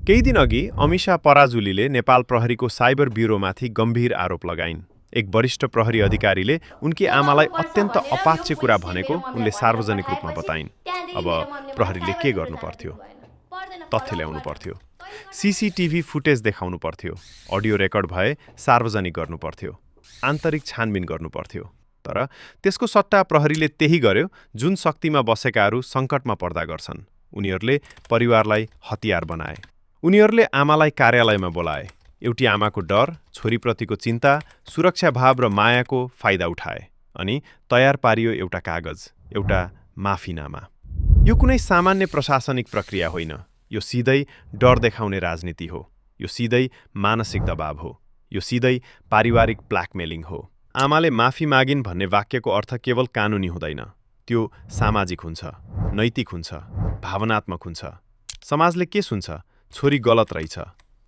केही दिनअघि अमिषा पराजुलीले नेपाल प्रहरीको साइबर ब्युरोमाथि गम्भीर आरोप लगाइन्। एक वरिष्ठ प्रहरी अधिकारीले उनकी आमालाई बनाउनुपर्छ अत्यन्त भनेर यो अपाच्य कुरा पुलिसले भनेको मेरो मम्मीलाई उनले भनेर सार्वजनिक रूपमा पठाएपछि बताइन्। अब त्यहाँदेखि मेरो मम्मीले मलाई प्रहरीले के साइबर गर्नु ब्युरो जान पर्थ्यो? दिनु भएन। पर्दैन तथ्य ल्याउनु पढाउनु पर्थ्यो, भएन। सीसीटीभी फुटेज देखाउनु पर्थ्यो, अडियो रेकर्ड भए सार्वजनिक गर्नु पर्थ्यो, आन्तरिक छानबिन गर्नु पर्थ्यो। तर त्यसको सट्टा प्रहरीले त्यही गर्यो जुन शक्तिमा बसेकाहरू सङ्कटमा पर्दा गर्छन्। उनीहरूले परिवारलाई हतियार बनाए। उनीहरूले आमालाई कार्यालयमा बोलाए। एउटी आमाको डर, छोरीप्रतिको चिन्ता, सुरक्षा भाव र मायाको फाइदा उठाए। अनि तयार पारियो एउटा कागज, एउटा माफीनामा। यो कुनै सामान्य प्रशासनिक प्रक्रिया होइन। यो सिधै डर देखाउने राजनीति हो। यो सिधै मानसिक दबाव हो। यो सिधै पारिवारिक ब्ल्याकमेलिङ हो। आमाले माफी मागिन् भन्ने वाक्यको अर्थ केवल कानुनी हुँदैन। त्यो सामाजिक हुन्छ, नैतिक हुन्छ, भावनात्मक हुन्छ। समाजले के सुन्छ? छोरी गलत रहेछ,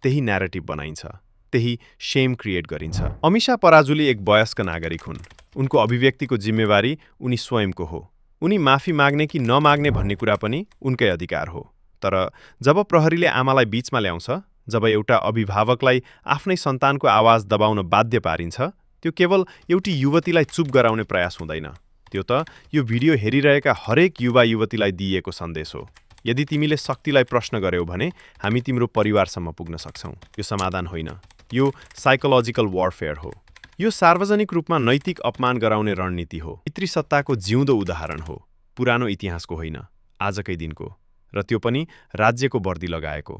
त्यही न्यारेटिभ बनाइन्छ, त्यही शेम क्रिएट गरिन्छ। अमिषा पराजुली एक वयस्क नागरिक हुन्। उनको अभिव्यक्तिको जिम्मेवारी उनी स्वयंको हो। उनी माफी माग्ने कि नमाग्ने भन्ने कुरा पनि उनकै अधिकार हो। तर जब प्रहरीले आमालाई बीचमा ल्याउँछ, जब एउटा अभिभावकलाई आफ्नै सन्तानको आवाज दबाउन बाध्य पारिन्छ, त्यो केवल एउटी युवतीलाई चुप गराउने प्रयास हुँदैन। त्यो त यो भिडियो हेरिरहेका हरेक युवा युवतीलाई दिइएको सन्देश हो। यदि तिमीले शक्तिलाई प्रश्न गर्यौ भने हामी तिम्रो परिवारसम्म पुग्न सक्छौँ। यो समाधान होइन, यो साइकोलोजिकल वारफेयर हो। यो सार्वजनिक रूपमा नैतिक अपमान गराउने रणनीति हो। पितृसत्ताको जिउँदो उदाहरण हो। पुरानो इतिहासको होइन, आजकै दिनको। र त्यो पनि राज्यको वर्दी लगाएको।